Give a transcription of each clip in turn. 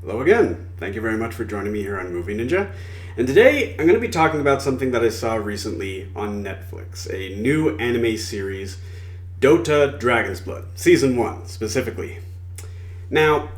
Hello again. Thank you very much for joining me here on Movie Ninja. And today I'm going to be talking about something that I saw recently on Netflix, a new anime series, Dota Dragon's Blood, Season 1 specifically. Now,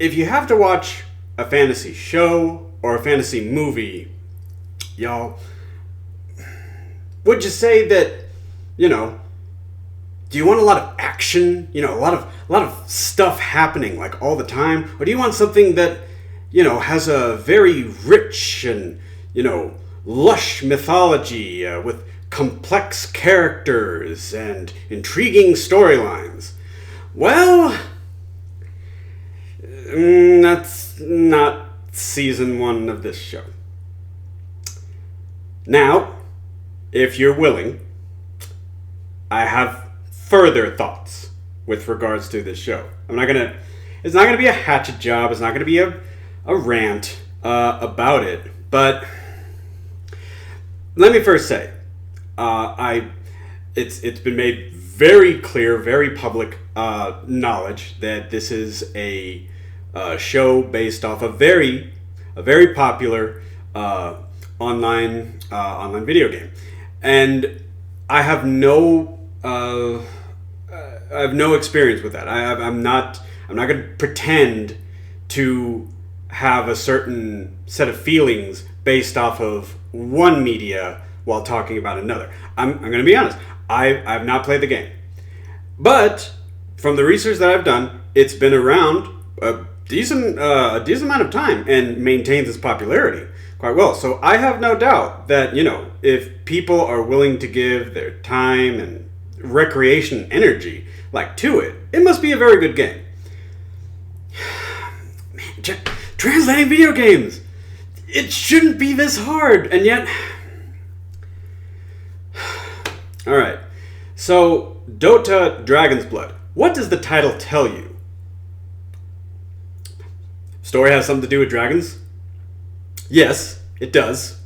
if you have to watch a fantasy show or a fantasy movie, y'all, would you say that, do you want a lot of action, a lot of stuff happening like all the time, or do you want something that, has a very rich and, lush mythology with complex characters and intriguing storylines? Well, that's not season 1 of this show. Now, if you're willing, I have further thoughts with regards to this show. It's not gonna be a hatchet job, it's not gonna be a rant about it, but let me first say, it's been made very clear, very public knowledge that this is a show based off a very popular online video game, and I have no experience with that. I'm not going to pretend to have a certain set of feelings based off of one media while talking about another. I'm going to be honest. I've not played the game, but from the research that I've done, it's been around a decent amount of time and maintains its popularity quite well. So I have no doubt that if people are willing to give their time and recreation energy to it, it must be a very good game. Man, translating video games, it shouldn't be this hard, and yet. All right, so Dota Dragon's Blood. What does the title tell you? Story has something to do with dragons? Yes, it does.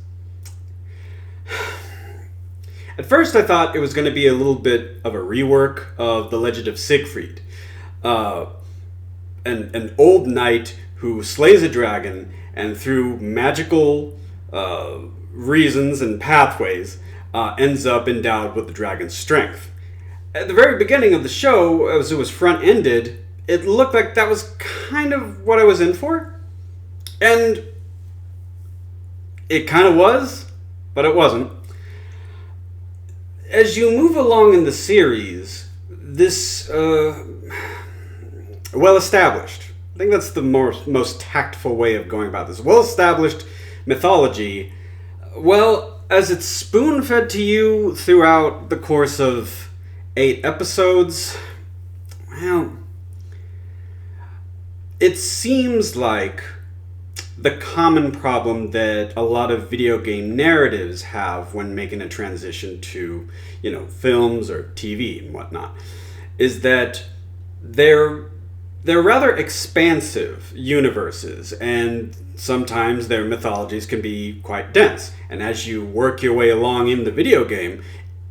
At first, I thought it was going to be a little bit of a rework of The Legend of Siegfried. An old knight who slays a dragon, and through magical reasons and pathways, ends up endowed with the dragon's strength. At the very beginning of the show, as it was front-ended, it looked like that was kind of what I was in for. And it kind of was, but it wasn't. As you move along in the series, this well-established, I think that's the most tactful way of going about this, well-established mythology, well, as it's spoon-fed to you throughout the course of 8 episodes, well, it seems like the common problem that a lot of video game narratives have when making a transition to, films or TV and whatnot, is that they're rather expansive universes, and sometimes their mythologies can be quite dense. And as you work your way along in the video game,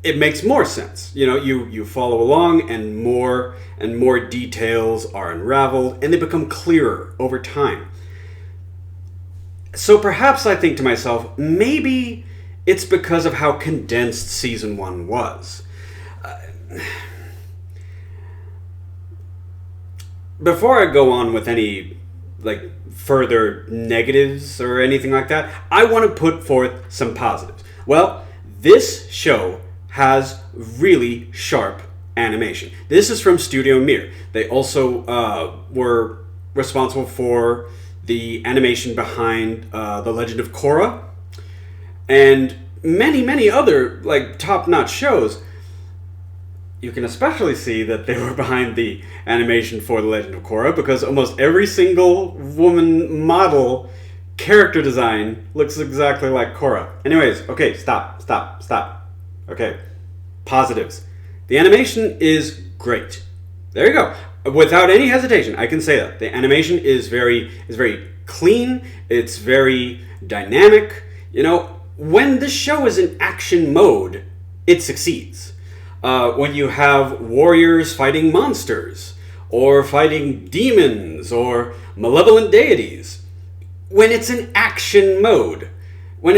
it makes more sense. You follow along, and more details are unraveled, and they become clearer over time. So perhaps I think to myself, maybe it's because of how condensed Season 1 was. Before I go on with any further negatives or anything like that, I want to put forth some positives. Well, this show has really sharp animation. This is from Studio Mir. They also were responsible for the animation behind The Legend of Korra, and many other top-notch shows. You can especially see that they were behind the animation for The Legend of Korra because almost every single woman model character design looks exactly like Korra. Anyways, okay, stop. Okay, positives. The animation is great. There you go. Without any hesitation, I can say that. The animation is very clean, it's very dynamic. When this show is in action mode, it succeeds. When you have warriors fighting monsters, or fighting demons or malevolent deities. When it's in action mode, when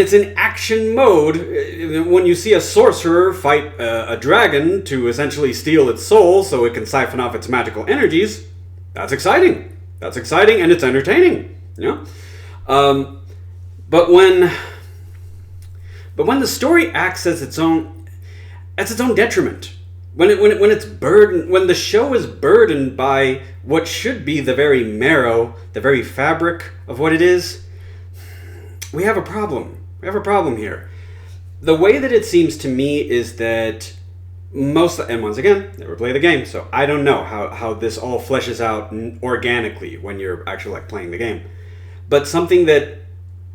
you see a sorcerer fight a dragon to essentially steal its soul so it can siphon off its magical energies, that's exciting. That's exciting and it's entertaining. You know? But when the story acts as its own detriment, when the show is burdened by what should be the very marrow, the very fabric of what it is, we have a problem. We have a problem here. The way that it seems to me is that and once again, never play the game, so I don't know how this all fleshes out organically when you're actually like playing the game. But something that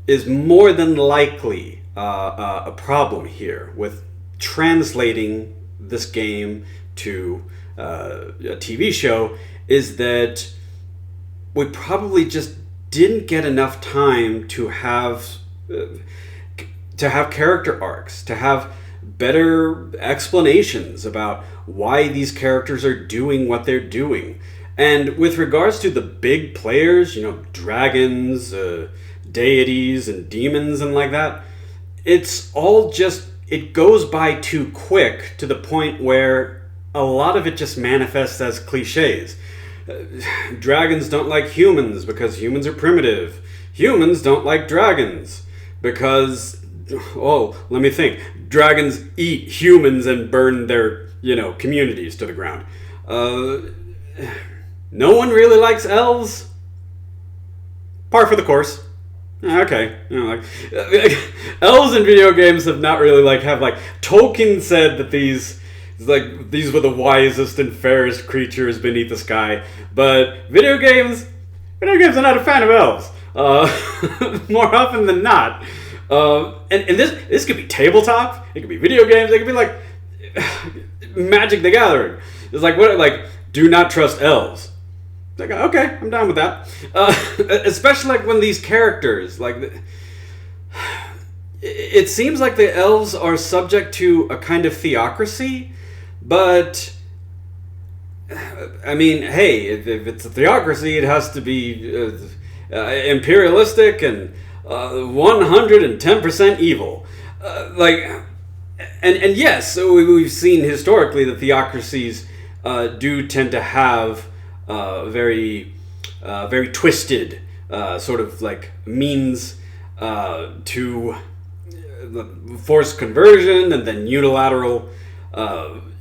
is more than likely a problem here with translating this game to a TV show is that we probably just didn't get enough time to have character arcs, to have better explanations about why these characters are doing what they're doing. And with regards to the big players, dragons, deities, and demons and like that, it's all just, it goes by too quick to the point where a lot of it just manifests as cliches. Dragons don't like humans because humans are primitive. Humans don't like dragons because, let me think. Dragons eat humans and burn their, communities to the ground. No one really likes elves. Par for the course. Okay, elves in video games have not really Tolkien said that these were the wisest and fairest creatures beneath the sky, but video games are not a fan of elves. More often than not. And this could be tabletop, it could be video games, it could be like Magic the Gathering. It's do not trust elves. It's okay, I'm down with that. Especially when these characters, it seems like the elves are subject to a kind of theocracy, but I mean, hey, if it's a theocracy, it has to be imperialistic and 110% evil. And yes, so we've seen historically that theocracies do tend to have very twisted sort of means to force conversion and then unilateral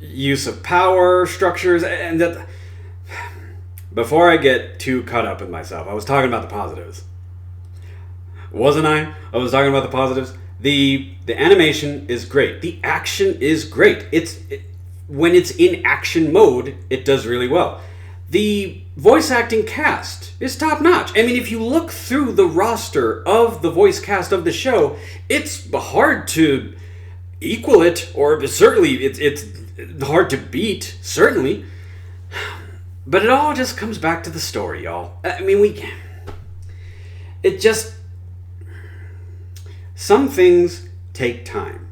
use of power structures. And that, before I get too caught up in myself, I was talking about the positives. Wasn't I? I was talking about the positives. The animation is great. The action is great. When it's in action mode, it does really well. The voice acting cast is top notch. I mean, if you look through the roster of the voice cast of the show, it's hard to equal it, or certainly it's hard to beat, certainly. But it all just comes back to the story, y'all. I mean, some things take time.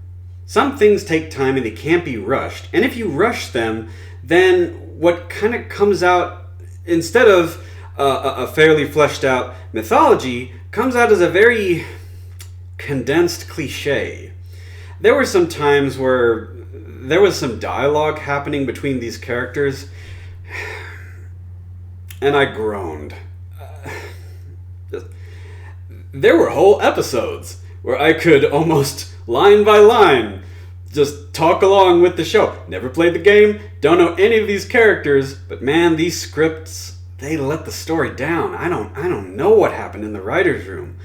Some things take time and they can't be rushed. And if you rush them, then what kind of comes out, instead of a fairly fleshed out mythology, comes out as a very condensed cliche. There were some times where there was some dialogue happening between these characters, and I groaned. There were whole episodes where I could almost line by line just talk along with the show. Never played the game, don't know any of these characters, but man, these scripts, they let the story down. I don't know what happened in the writer's room.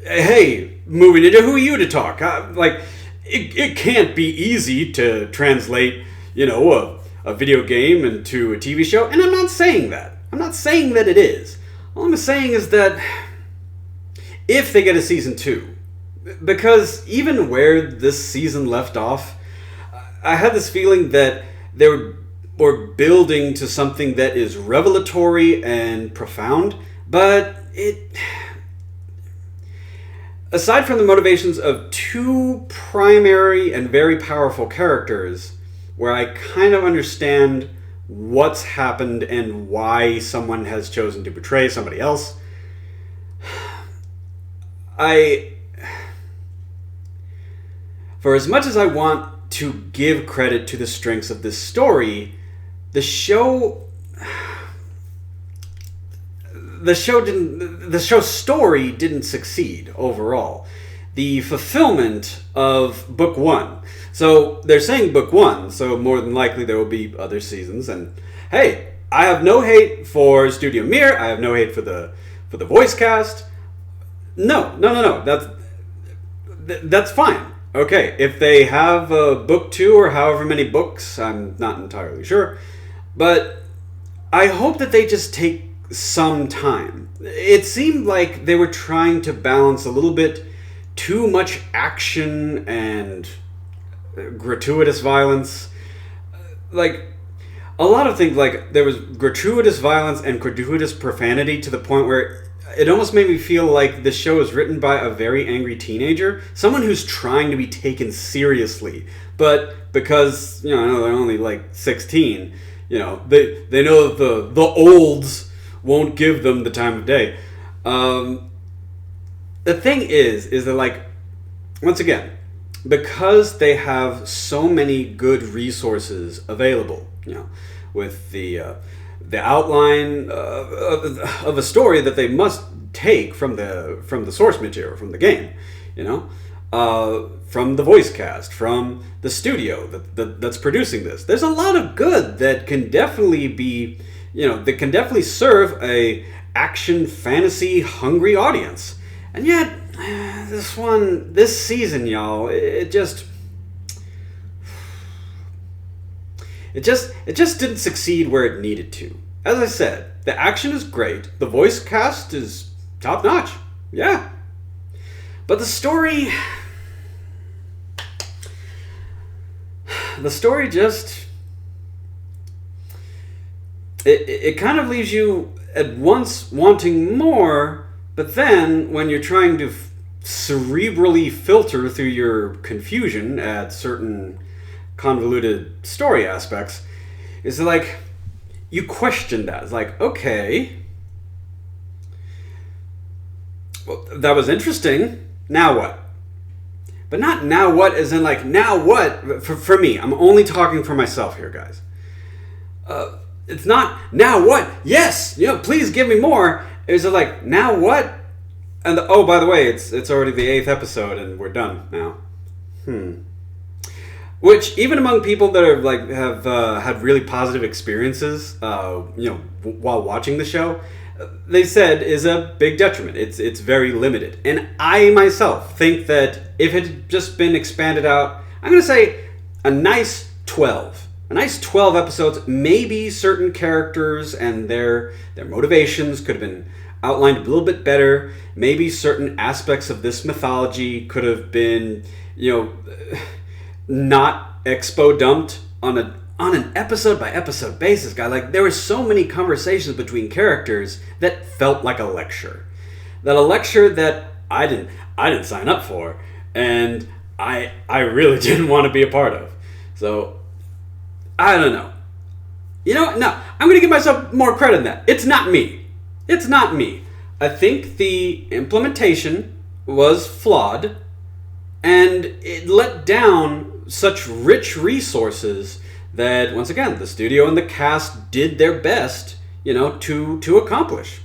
Hey, movie ninja, who are you to talk? It can't be easy to translate, a video game into a TV show, and I'm not saying that. I'm not saying that it is. All I'm saying is that if they get a season 2, because even where this season left off, I had this feeling that they were building to something that is revelatory and profound, but aside from the motivations of two primary and very powerful characters, where I kind of understand what's happened and why someone has chosen to betray somebody else. For as much as I want to give credit to the strengths of this story, the show's story didn't succeed overall. The fulfillment of book one. So they're saying book one, so more than likely there will be other seasons. And hey, I have no hate for Studio Mir. I have no hate for the voice cast. No. That's fine. Okay, if they have book two or however many books, I'm not entirely sure. But I hope that they just take some time. It seemed like they were trying to balance a little bit too much action and gratuitous violence. Like, a lot of things, like, there was gratuitous violence and gratuitous profanity to the point where it almost made me feel like this show is written by a very angry teenager, someone who's trying to be taken seriously, but because, they're only like 16, they know that the olds won't give them the time of day. The thing is that, like, once again, because they have so many good resources available, with the outline of a story that they must take from the source material, from the game, from the voice cast, from the studio that's producing this. There's a lot of good that can definitely be, that can definitely serve a action fantasy hungry audience. And yet, this season, y'all, it just didn't succeed where it needed to. As I said, the action is great. The voice cast is top notch. Yeah. But the story just... It kind of leaves you at once wanting more, but then when you're trying to cerebrally filter through your confusion at certain convoluted story aspects, is like... you question that. It's like, okay, well, that was interesting. Now what? But not now what as in like, now what? For me, I'm only talking for myself here, guys. It's not, now what? Yes! Please give me more. It's like, now what? And oh, by the way, it's already the 8th episode and we're done now. Which, even among people that are have had really positive experiences, while watching the show, they said is a big detriment. It's very limited, and I myself think that if it had just been expanded out, I'm going to say a nice 12 episodes. Maybe certain characters and their motivations could have been outlined a little bit better. Maybe certain aspects of this mythology could have been, not expo dumped on an episode by episode basis, guy. Like, there were so many conversations between characters that felt like a lecture. That a lecture that I didn't sign up for, and I really didn't want to be a part of. So I don't know. No, I'm gonna give myself more credit than that. It's not me. I think the implementation was flawed, and it let down such rich resources that, once again, the studio and the cast did their best, to accomplish.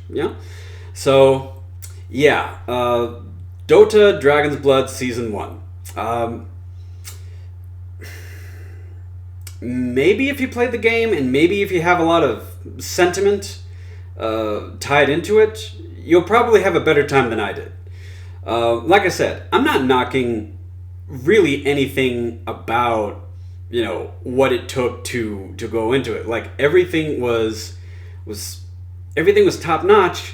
So, yeah, Dota Dragon's Blood Season 1. Maybe if you played the game, and maybe if you have a lot of sentiment tied into it, you'll probably have a better time than I did. Like I said, I'm not knocking really anything about, what it took to go into it. Like, everything was top notch,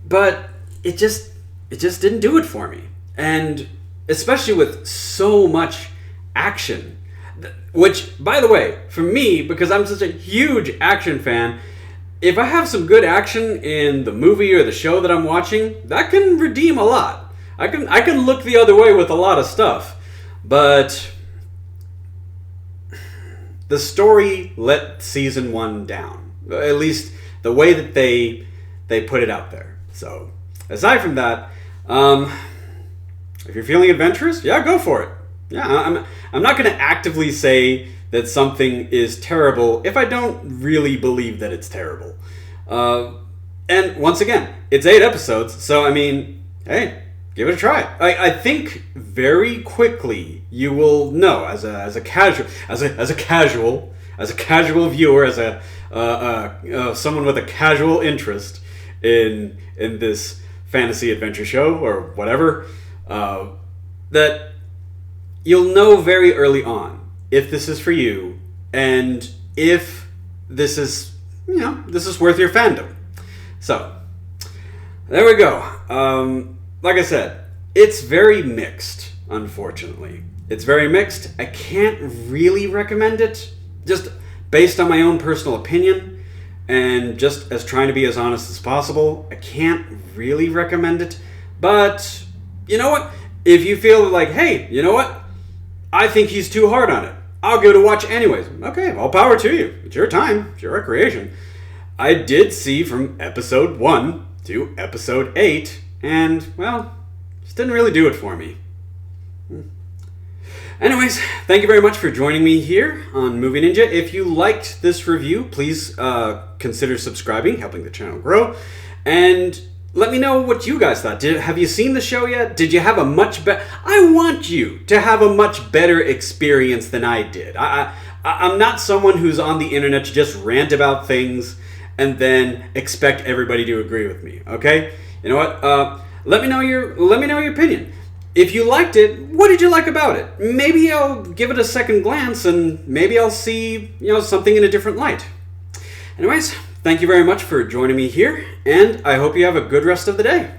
but it just didn't do it for me. And especially with so much action, which, by the way, for me, because I'm such a huge action fan, if I have some good action in the movie or the show that I'm watching, that can redeem a lot. I can look the other way with a lot of stuff. But the story let season 1 down. At least the way that they put it out there. So, aside from that, if you're feeling adventurous, yeah, go for it. Yeah, I'm not going to actively say that something is terrible if I don't really believe that it's terrible. And once again, it's 8 episodes, so I mean, hey, give it a try. I think very quickly you will know as a casual viewer, as someone with a casual interest in this fantasy adventure show or whatever, that you'll know very early on if this is for you and if this is worth your fandom. So, there we go. Like I said, it's very mixed, unfortunately. It's very mixed. I can't really recommend it, just based on my own personal opinion, and just as trying to be as honest as possible. I can't really recommend it, but you know what? If you feel like, hey, you know what? I think he's too hard on it, I'll give it a watch anyways. Okay, all power to you. It's your time. It's your recreation. I did see from episode 1 to episode 8, and, well, just didn't really do it for me. Anyways, thank you very much for joining me here on Movie Ninja. If you liked this review, please consider subscribing, helping the channel grow, and let me know what you guys thought. Have you seen the show yet? Did you have a much better... I want you to have a much better experience than I did. I'm not someone who's on the internet to just rant about things and then expect everybody to agree with me, okay? You know what? Let me know your opinion. If you liked it, what did you like about it? Maybe I'll give it a second glance and maybe I'll see, something in a different light. Anyways, thank you very much for joining me here, and I hope you have a good rest of the day.